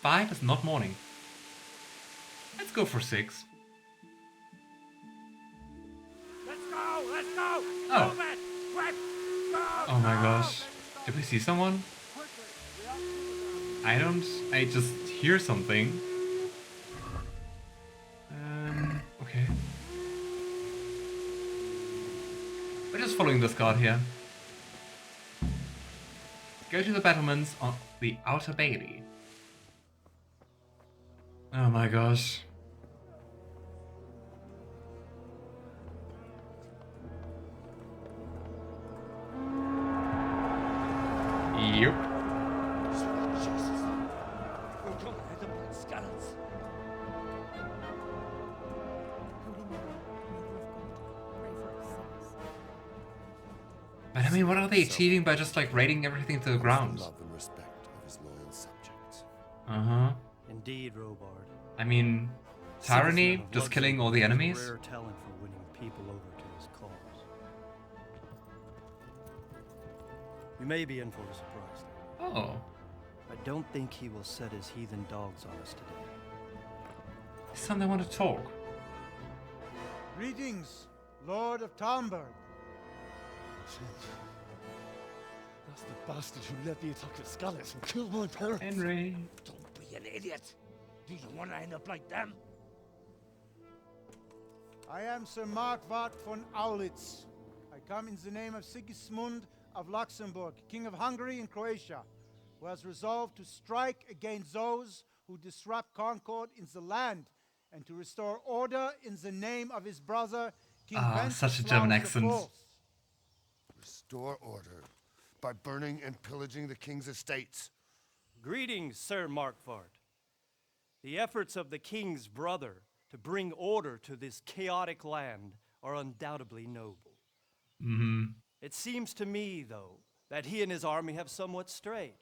5 is not morning. Let's go for 6. Let's go! Let's go! Oh. Move it! Quick! Go! Oh my gosh. Did we see someone? I just hear something. Okay. We're just following this guard here. Go to the battlements on the outer bailey. Oh my gosh. Yep. But I mean, what are they achieving by just like raiding everything to the ground? Love and respect of his loyal subjects. Uh-huh. Indeed, Robard. I mean, tyranny, Sigismund of just killing all the Luxembourg enemies? has rare talent for winning people over to his cause. You may be in for a surprise. Oh. I don't think he will set his heathen dogs on us today. This time they want to talk. Greetings, Lord of Talmberg. That's the bastard who led the attack at Skalitz and killed my parents. Henry. Don't be an idiot! Do you want to end up like them? I am Sir Markwart von Aulitz. I come in the name of Sigismund of Luxembourg, King of Hungary and Croatia, who has resolved to strike against those who disrupt concord in the land and to restore order in the name of his brother, King Such a German Wenceslaus the accent. Fourth. Restore order by burning and pillaging the king's estates. Greetings, Sir Markwart. The efforts of the king's brother to bring order to this chaotic land are undoubtedly noble. Mm-hmm. It seems to me, though, that he and his army have somewhat strayed.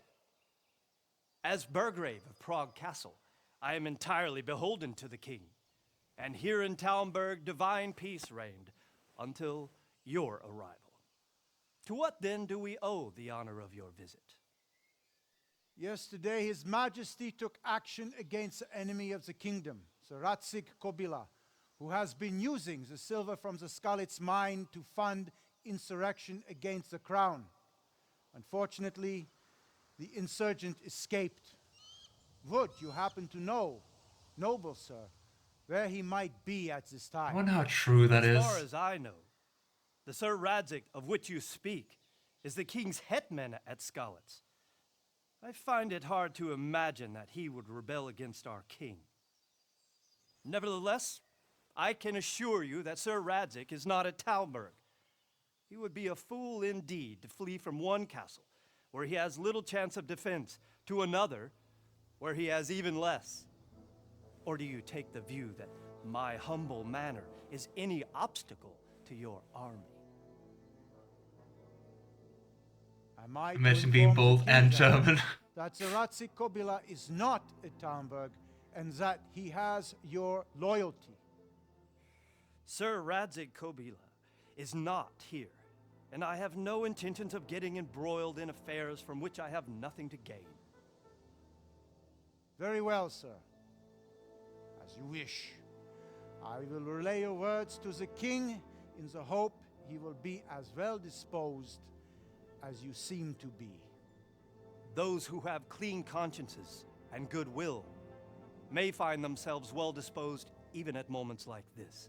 As Burgrave of Prague Castle, I am entirely beholden to the king, and here in Talmberg divine peace reigned until your arrival. To what then do we owe the honor of your visit? Yesterday, His Majesty took action against the enemy of the kingdom, Sir Radzig Kobyla, who has been using the silver from the Skalitz mine to fund insurrection against the crown. Unfortunately, the insurgent escaped. Would you happen to know, noble sir, where he might be at this I time? wonder how true that is. As far as I know, the Sir Radzig of which you speak is the king's hetman at Skalitz. I find it hard to imagine that he would rebel against our king. Nevertheless, I can assure you that Sir Radzig is not at Talmberg. He would be a fool indeed to flee from one castle, where he has little chance of defense, to another, where he has even less. Or do you take the view that my humble manner is any obstacle to your army? Am I to Imagine being inform the both king and then German. that Sir Radzig Kobyla is not at Talmberg and that he has your loyalty? Sir Radzig Kobyla is not here, and I have no intentions of getting embroiled in affairs from which I have nothing to gain. Very well, sir. As you wish. I will relay your words to the king in the hope he will be as well disposed as you seem to be. Those who have clean consciences and goodwill may find themselves well disposed even at moments like this,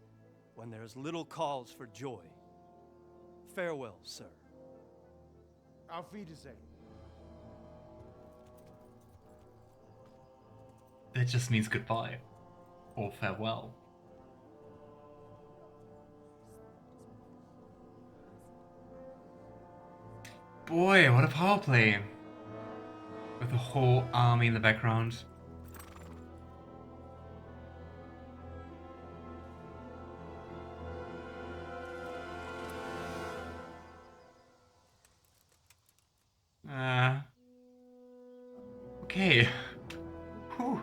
when there is little cause for joy. Farewell, sir. Auf Wiedersehen. That just means goodbye. Or farewell. Boy, what a power play. With the whole army in the background. Okay. Whew.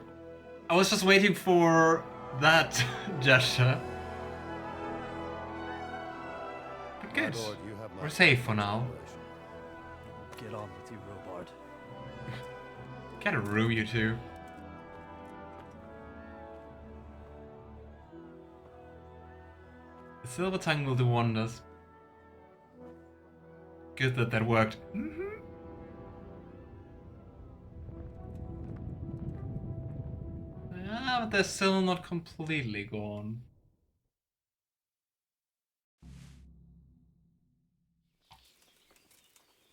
I was just waiting for that gesture. But good. My lord, you have my We're safe for now. Get on with you, Robard. Get a room, you two. The silver tongue will do wonders. Good that that worked. Ah, but they're still not completely gone.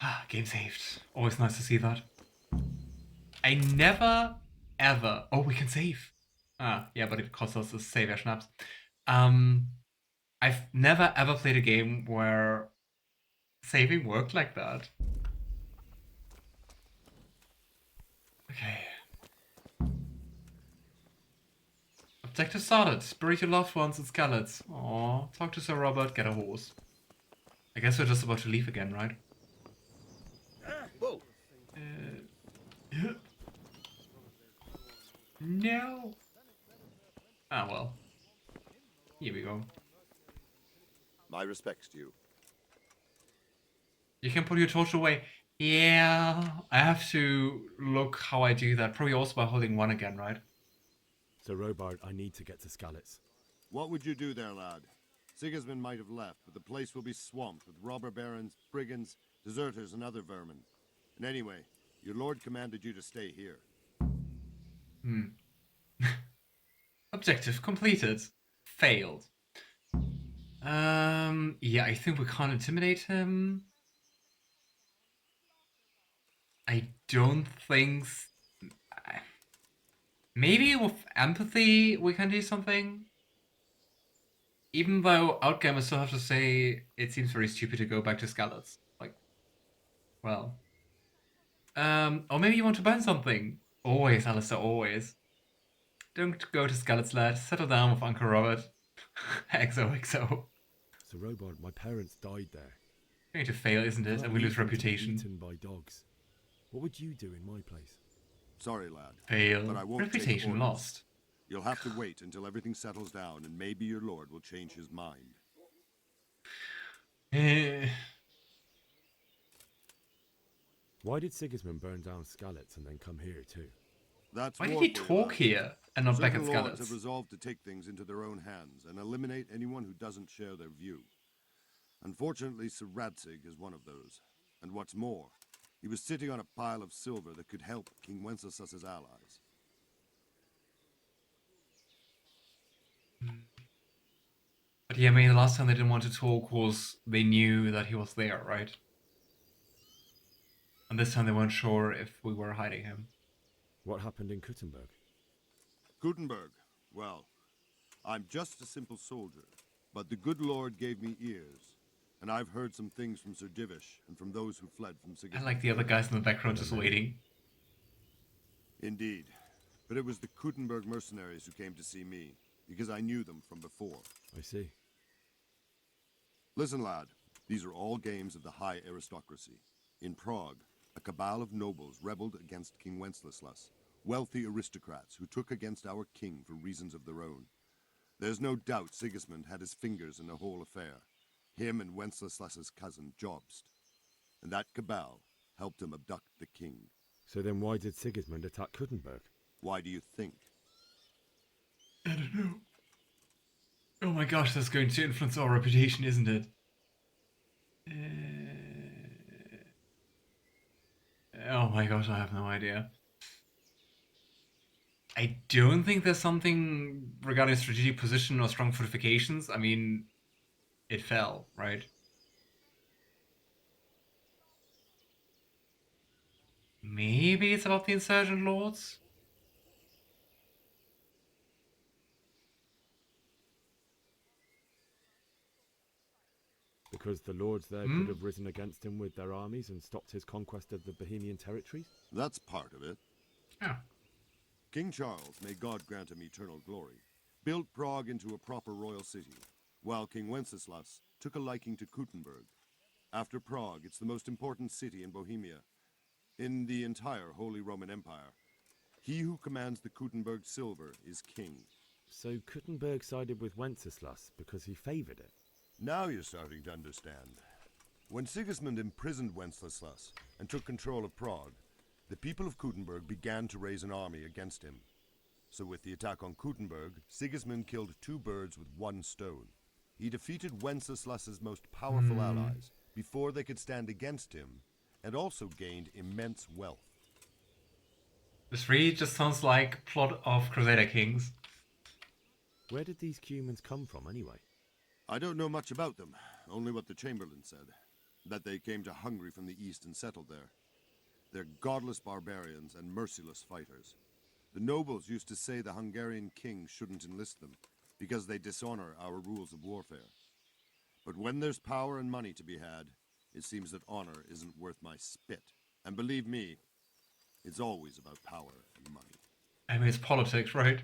Ah, game saved. Always nice to see that. I never, ever... Oh, we can save. Ah, yeah, but it costs us to save our schnapps. I've never, ever played a game where saving worked like that. Okay. Objective started. Bury your loved ones in Skalitz. Aww. Talk to Sir Robert, get a horse. I guess we're just about to leave again, right? Whoa. No. Ah, well. Here we go. My respects to you. You can put your torch away. Yeah, I have to look how I do that. Probably also by holding one again, right? So, Robard, I need to get to Skalitz. What would you do there, lad? Sigismund might have left, but the place will be swamped with robber barons, brigands, deserters, and other vermin. And anyway, your lord commanded you to stay here. Objective completed. Failed. Yeah, I think we can't intimidate him. I don't think... Maybe with empathy we can do something? Even though Outgamer still have to say it seems very stupid to go back to Skalitz. Like, well. Or maybe you want to burn something. Always, Alistair, always. Don't go to Skalitz, lad. Settle down with Uncle Robert. XOXO. So, Robard, my parents died there. Going to fail, isn't it? And we lose reputation. Eaten by dogs. What would you do in my place? Sorry, lad. Fail. But I won't take Reputation orders. lost. You'll have to wait until everything settles down, and maybe your lord will change his mind. Why did Sigismund burn down Skalitz and then come here too? That's Why did war he for you, talk lad. here and not back at Certain lords have Skalitz? resolved to take things into their own hands and eliminate anyone who doesn't share their view. Unfortunately, Sir Radzig is one of those. And what's more, he was sitting on a pile of silver that could help King Wenceslas's allies. But yeah, I mean, the last time they didn't want to talk was they knew that he was there, right? And this time they weren't sure if we were hiding him. What happened in Kuttenberg? Gutenberg, well, I'm just a simple soldier, but the good Lord gave me ears, and I've heard some things from Sir Divish and from those who fled from I Sigismund. like the other guys in the background just waiting. Indeed, but it was the Kuttenberg mercenaries who came to see me, because I knew them from before. I see. Listen, lad, these are all games of the high aristocracy. In Prague, a cabal of nobles rebelled against King Wenceslas, wealthy aristocrats who took against our king for reasons of their own. There's no doubt Sigismund had his fingers in the whole affair, him and Wenceslas's cousin Jobst. And that cabal helped him abduct the king. So then why did Sigismund attack Kuttenberg? Why do you think? I don't know. Oh my gosh, that's going to influence our reputation, isn't it? Oh my gosh, I have no idea. I don't think there's something regarding strategic position or strong fortifications. I mean, it fell, right? Maybe it's about the insurgent lords? Because the lords there could have risen against him with their armies and stopped his conquest of the Bohemian territories? That's part of it. Oh. King Charles, may God grant him eternal glory, built Prague into a proper royal city, while King Wenceslas took a liking to Kuttenberg. After Prague, it's the most important city in Bohemia, in the entire Holy Roman Empire. He who commands the Kuttenberg silver is king. So Kuttenberg sided with Wenceslas because he favoured it? Now you're starting to understand. When Sigismund imprisoned Wenceslas and took control of Prague, the people of Kuttenberg began to raise an army against him. 'So with the attack on Kuttenberg, Sigismund killed 2 birds with 1 stone. 1. He who commands the Kuttenberg silver is king. So Kuttenberg sided with Wenceslas because he favored it. Now you're starting to understand. When Sigismund imprisoned Wenceslas and took control of Prague, the people of Kuttenberg began to raise an army against him. 'So with the attack on Kuttenberg, Sigismund killed 2 birds with 1 stone. He defeated Wenceslas's most powerful allies before they could stand against him, and also gained immense wealth. This really just sounds like plot of Crusader Kings. Where did these Cumans come from, anyway? I don't know much about them, only what the Chamberlain said, that they came to Hungary from the east and settled there. They're godless barbarians and merciless fighters. The nobles used to say the Hungarian king shouldn't enlist them, because they dishonor our rules of warfare. But when there's power and money to be had, it seems that honor isn't worth my spit. And believe me, it's always about power and money. I mean, it's politics, right?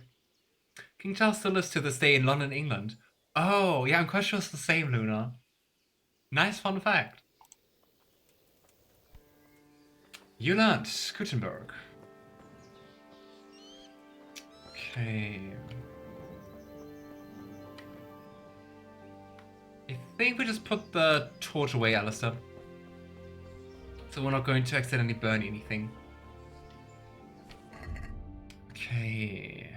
King Charles still lives to this day in London, England. Oh, yeah, I'm quite sure it's the same, Luna. Nice fun fact. Juland, Gutenberg. Okay. I think we just put the torch away, Alistair. So we're not going to accidentally burn anything. Okay.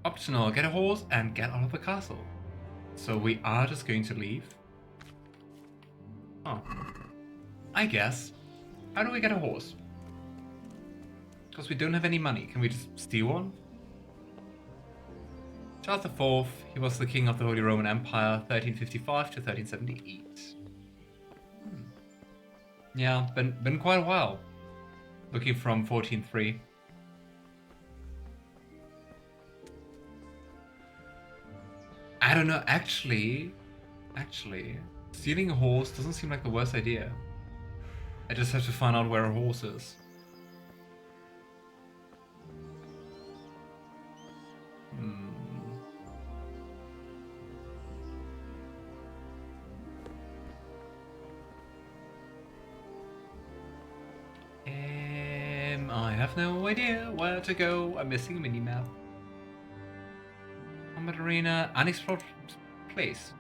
Optional, get a horse and get out of the castle. So we are just going to leave. Oh. I guess. How do we get a horse? Because we don't have any money. Can we just steal one? Charles IV, he was the king of the Holy Roman Empire, 1355 to 1378. Yeah, been quite a while. Looking from 1403. I don't know, actually, stealing a horse doesn't seem like the worst idea. I just have to find out where a horse is. I have no idea where to go. I'm missing a mini-map. Combat arena, unexplored place.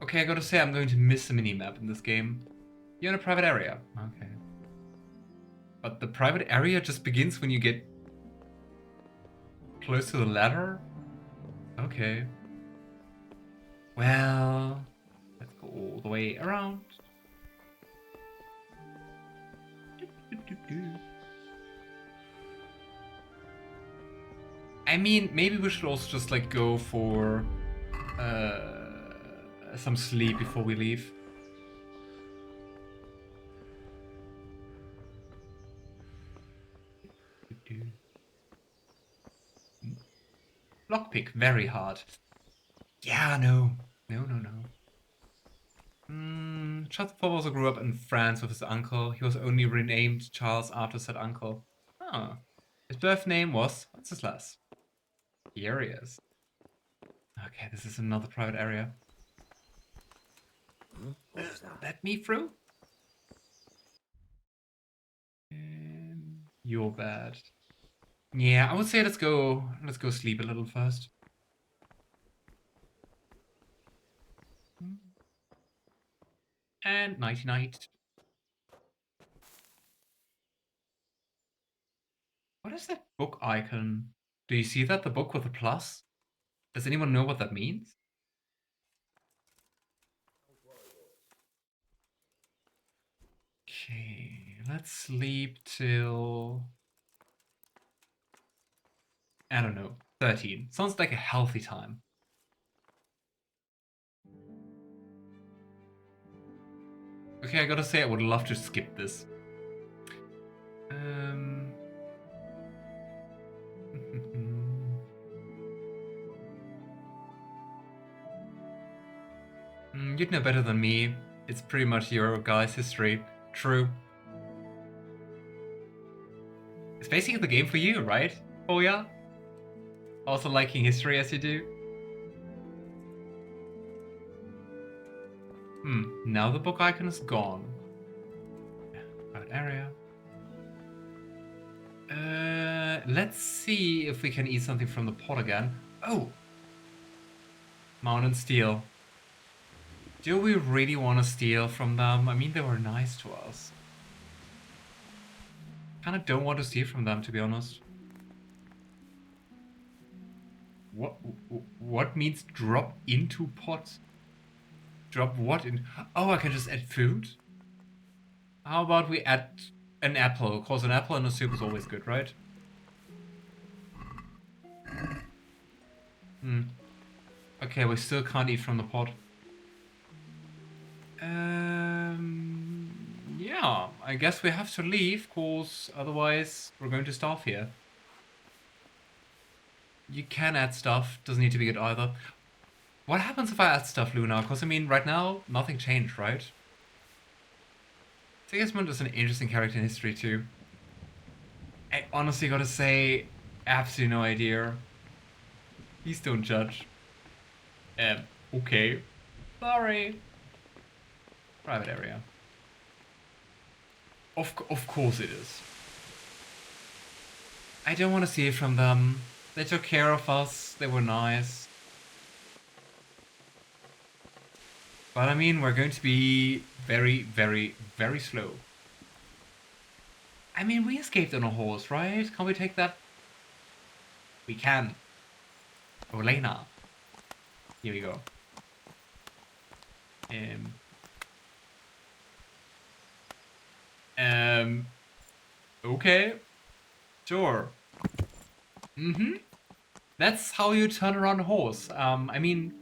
Okay, I gotta say I'm going to miss a mini-map in this game. You're in a private area. Okay. But the private area just begins when you get close to the ladder? Okay. Well, let's go all the way around. I mean, maybe we should also just like go for some sleep before we leave. Lockpick, very hard. Yeah, no. Charles IV also grew up in France with his uncle. He was only renamed Charles after said uncle. Ah. His birth name was Wenceslas. Here he is. Okay, this is another private area. Let me through. You're bad. Yeah, I would say let's go sleep a little first. And nighty night. What is that book icon? Do you see that? The book with a plus? Does anyone know what that means? Okay, let's sleep till... I don't know, 13. Sounds like a healthy time. Okay, I gotta say I would love to skip this. You'd know better than me. It's pretty much your guys' history. True. It's basically the game for you, right? Oh yeah? Also liking history as you do? Now the book icon is gone. Right area. Let's see if we can eat something from the pot again. Oh! Mountain Steel. Do we really want to steal from them? I mean, they were nice to us. Kinda don't want to steal from them, to be honest. What means drop into pot? Drop what in? Oh, I can just add food? How about we add an apple? Cause an apple in a soup is always good, right? Okay, we still can't eat from the pot. Yeah, I guess we have to leave, cause otherwise we're going to starve here. You can add stuff, doesn't need to be good either. What happens if I add stuff, Luna? Cause I mean, right now, nothing changed, right? Sigismund is an interesting character in history too. I honestly gotta say, absolutely no idea. Please don't judge. Okay. Sorry. Private area. Of course it is. I don't want to see it from them. They took care of us. They were nice. But I mean, we're going to be very, very, very slow. I mean, we escaped on a horse, right? Can't we take that? We can. Olena. Here we go. Okay. Sure. That's how you turn around a horse. I mean,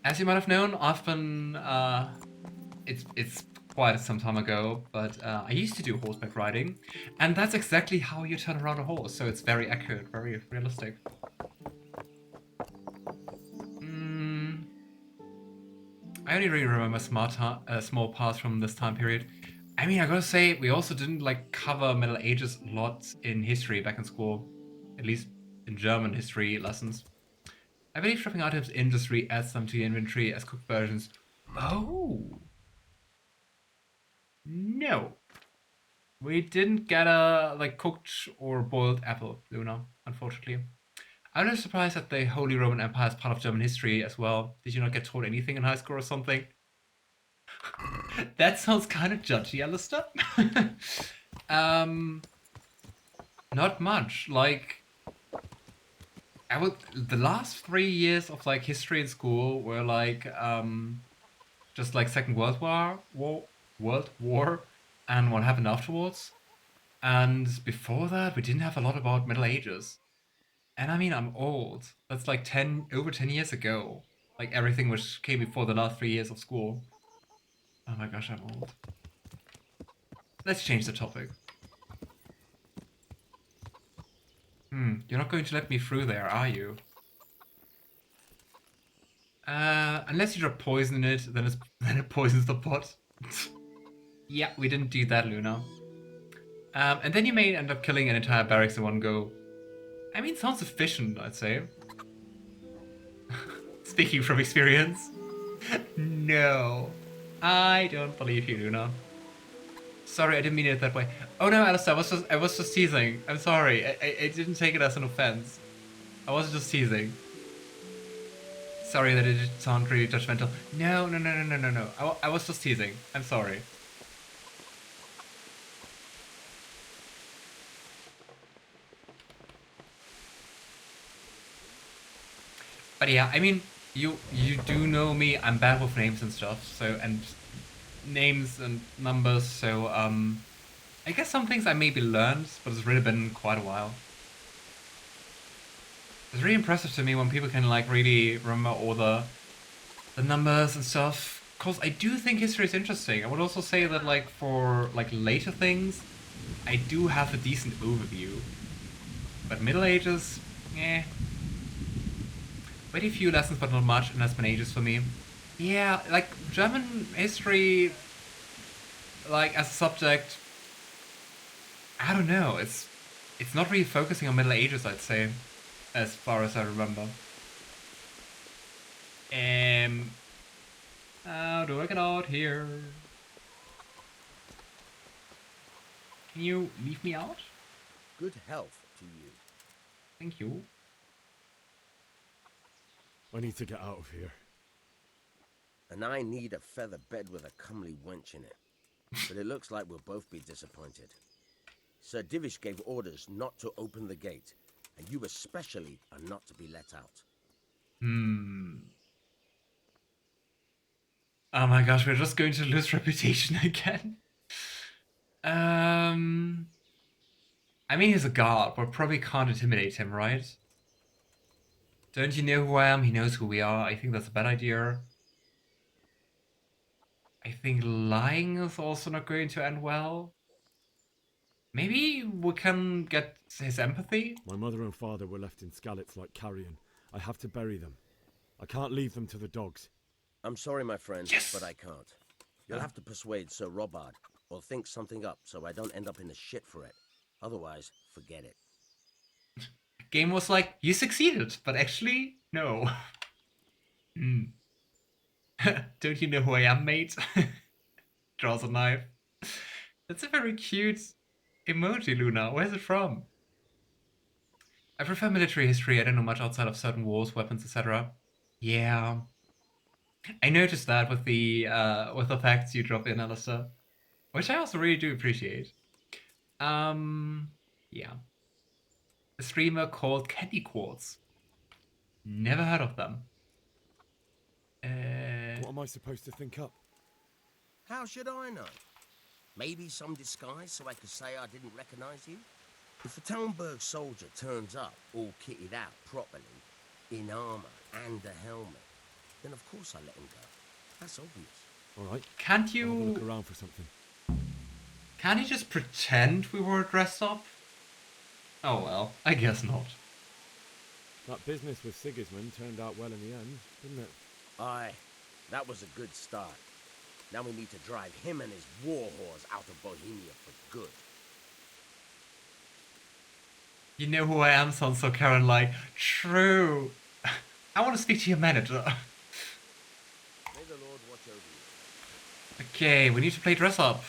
as you might have known, I've been, it's quite some time ago, but I used to do horseback riding, and that's exactly how you turn around a horse, so it's very accurate, very realistic. I only really remember small parts from this time period. I mean, I gotta say, we also didn't like cover Middle Ages a lot in history back in school, at least in German history lessons. I believe shopping items industry adds them to your inventory as cooked versions. Oh! No. We didn't get a like cooked or boiled apple, Luna, unfortunately. I'm just surprised that the Holy Roman Empire is part of German history as well. Did you not get taught anything in high school or something? That sounds kind of judgy, Alistair. Not much. Like, the last 3 years of like history in school were like just like Second World War, and what happened afterwards. And before that, we didn't have a lot about Middle Ages. And I mean, I'm old. That's like over 10 years ago. Like everything which came before the last 3 years of school. Oh my gosh, I'm old. Let's change the topic. You're not going to let me through there, are you? Unless you drop poison in it, then it poisons the pot. Yeah, we didn't do that, Luna. And then you may end up killing an entire barracks in one go. I mean, sounds efficient, I'd say. Speaking from experience. No. I don't believe you, Luna. Sorry, I didn't mean it that way. Oh no, Alistair, I was just teasing. I'm sorry. I didn't take it as an offense. I was just teasing. Sorry that it did sound really judgmental. No. I was just teasing. I'm sorry. But yeah, I mean, you do know me. I'm bad with names and stuff. So, and names and numbers. So, I guess some things I maybe learned, but it's really been quite a while. It's really impressive to me when people can like really remember all the numbers and stuff. Cause I do think history is interesting. I would also say that like for like later things, I do have a decent overview. But Middle Ages, very few lessons, but not much, and that's been ages for me. Yeah, like German history, like as a subject, I don't know. It's not really focusing on Middle Ages, I'd say, as far as I remember. How do I get out here? Can you leave me out? Good health to you. Thank you. I need to get out of here. And I need a feather bed with a comely wench in it. But it looks like we'll both be disappointed. Sir Divish gave orders not to open the gate, and you especially are not to be let out. Hmm. Oh my gosh, we're just going to lose reputation again. Um. I mean, he's a god. We probably can't intimidate him, right? Don't you know who I am? He knows who we are. I think that's a bad idea. I think lying is also not going to end well. Maybe we can get his empathy? My mother and father were left in Skalitz like carrion. I have to bury them. I can't leave them to the dogs. I'm sorry, my friend, Yes! but I can't. You'll have to persuade Sir Robard, or think something up so I don't end up in the shit for it. Otherwise, forget it. Game was like, you succeeded, but actually, no. Hmm. Don't you know who I am, mate? Draws a knife. That's a very cute emoji, Luna. Where's it from? I prefer military history. I don't know much outside of certain wars, weapons, etc. Yeah. I noticed that with the facts you drop in, Alistair. Which I also really do appreciate. Yeah. A streamer called Candy Quartz. Never heard of them. What am I supposed to think up? How should I know? Maybe some disguise so I could say I didn't recognize you? If a Talmberg soldier turns up all kitted out properly, in armor and a helmet, then of course I let him go. That's obvious. All right. Can't I'll have a you... look around for something. Can't you just pretend we were dressed up? Oh well, I guess not. That business with Sigismund turned out well in the end, didn't it? Aye, that was a good start. Now we need to drive him and his war whores out of Bohemia for good. You know who I am, sounds so Karen-like. True. I want to speak to your manager. May the Lord watch over you. Okay, we need to play dress up.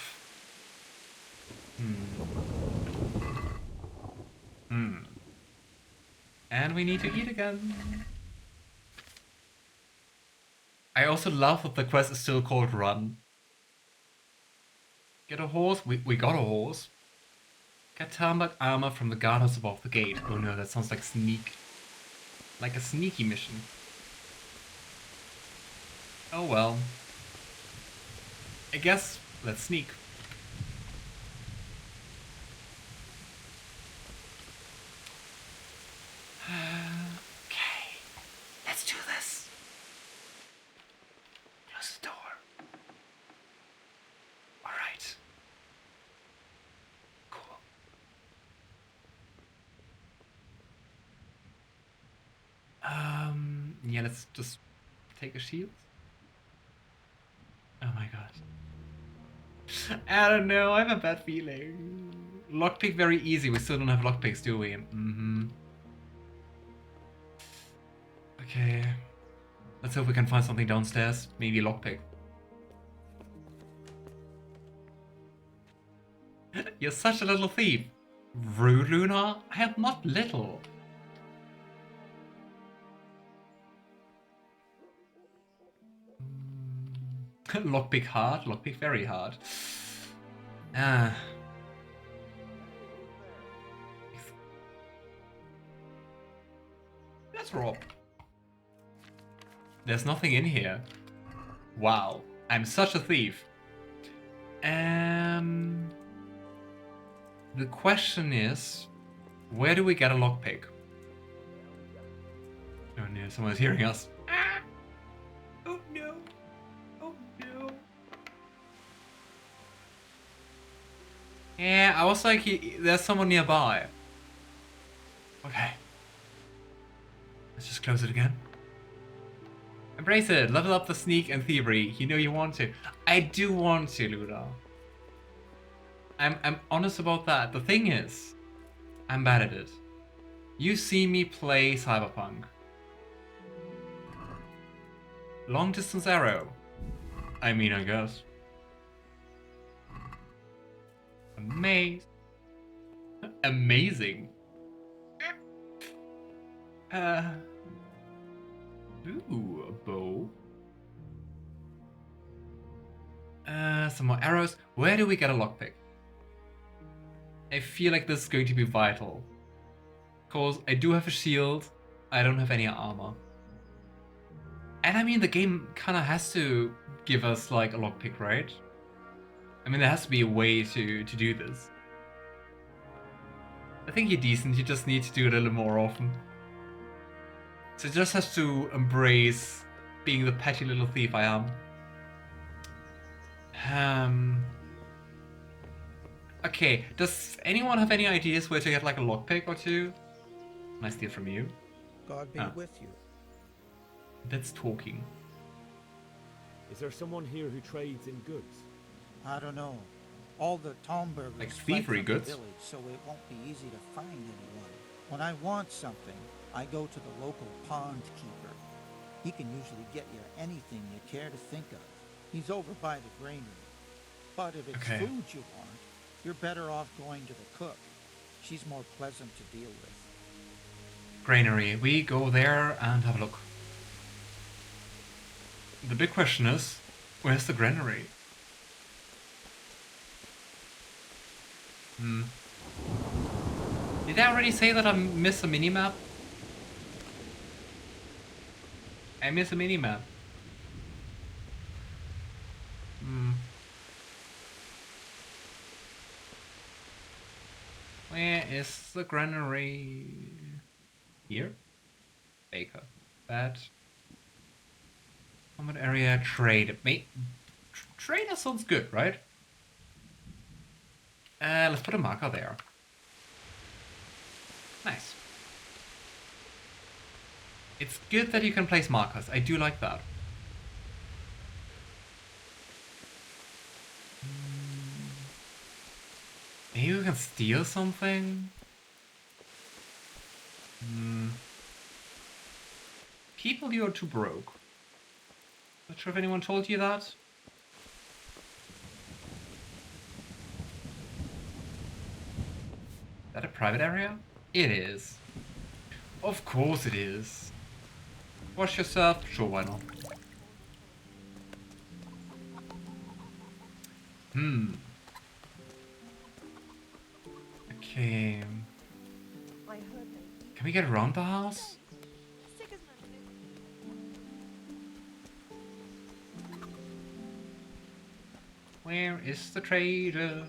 And we need to eat again. I also love that the quest is still called Run. Get a horse? We got a horse. Get Talmberg armor from the guardhouse above the gate. Oh no, that sounds like sneak. Like a sneaky mission. Oh well. I guess let's sneak. Okay, let's do this. Close the door. All right. Cool. Yeah, let's just take a shield. Oh my god. I don't know, I have a bad feeling. Lockpick very easy, we still don't have lockpicks, do we? Okay. Let's hope we can find something downstairs. Maybe a lockpick. You're such a little thief. Rude, Luna? I am not little. Lockpick hard, lockpick very hard. Let's rob. There's nothing in here. Wow, I'm such a thief. The question is, where do we get a lockpick? Oh no, someone's hearing us. Ah! Oh no. Oh no. Yeah, I was like, there's someone nearby. Okay. Let's just close it again. Embrace it. Level up the sneak and thievery. You know you want to. I do want to, Luna. I'm honest about that. The thing is, I'm bad at it. You see me play Cyberpunk. Long distance arrow. I mean, I guess. Amazing. Ooh, a bow. Some more arrows. Where do we get a lockpick? I feel like this is going to be vital. Because I do have a shield. I don't have any armor. And I mean, the game kind of has to give us like a lockpick, right? I mean, there has to be a way to do this. I think you're decent, you just need to do it a little more often. So you just have to embrace being the petty little thief I am. Okay, does anyone have any ideas where to get like a lockpick or two? Can I steal from you? God be with you. That's talking. Is there someone here who trades in goods? I don't know. All the Talmbergers Like fled thievery from the goods? village, so it won't be easy to find anyone. When I want something, I go to the local pond keeper. He can usually get you anything you care to think of. He's over by the granary. But if it's Okay. food you want, you're better off going to the cook. She's more pleasant to deal with. Granary. We go there and have a look. The big question is, where's the granary? Did I already say that I miss a minimap? I miss a minimap. Where is the granary? Here? Baker. That. Common area trade. Trader sounds good, right? Let's put a marker there. Nice. It's good that you can place markers. I do like that. Maybe we can steal something? People, you're too broke. Not sure if anyone told you that. Is that a private area? It is. Of course it is. Wash yourself? Sure, why not? Okay. Can we get around the house? Where is the trader?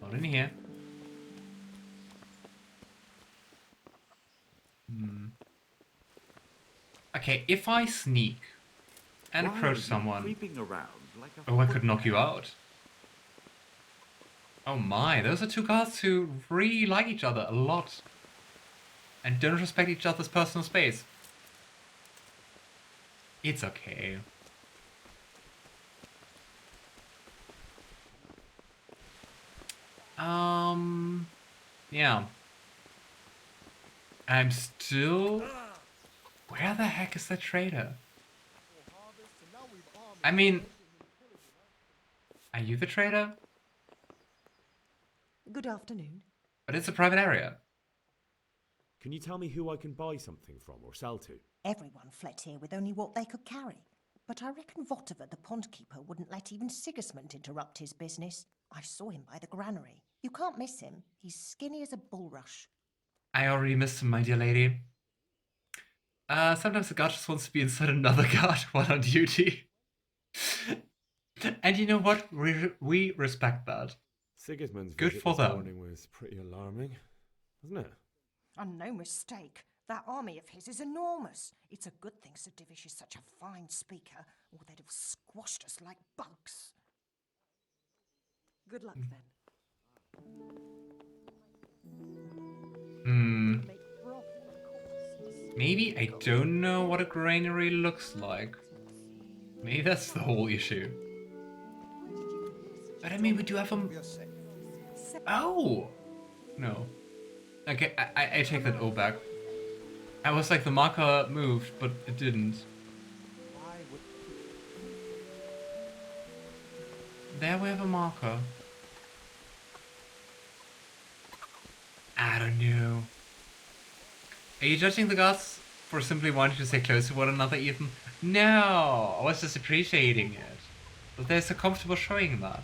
Not in here. Okay, if I sneak and Why are approach you someone, creeping around like a oh, I could knock you out. Oh my, those are two guys who really like each other a lot and don't respect each other's personal space. It's okay. Yeah. I'm still... Where the heck is that trader? I mean... Are you the trader? Good afternoon. But it's a private area. Can you tell me who I can buy something from or sell to? Everyone fled here with only what they could carry. But I reckon Votiver, the pond keeper, wouldn't let even Sigismund interrupt his business. I saw him by the granary. You can't miss him. He's skinny as a bulrush. I already missed him, my dear lady. Sometimes the guard just wants to be inside another guard while on duty. And you know what? We respect that. Sigismund's Good visit for this them. morning was pretty alarming, wasn't it? And no mistake. That army of his is enormous. It's a good thing Sir Divish is such a fine speaker, or they'd have squashed us like bugs. Good luck, then. Maybe I don't know what a granary looks like. Maybe that's the whole issue. But I mean, we do have a... Oh! No. Okay, I take that O back. I was like, the marker moved, but it didn't. There we have a marker. I don't know. Are you judging the guards for simply wanting to stay close to one another, Ethan? No! I was just appreciating it. But they're so comfortable showing that.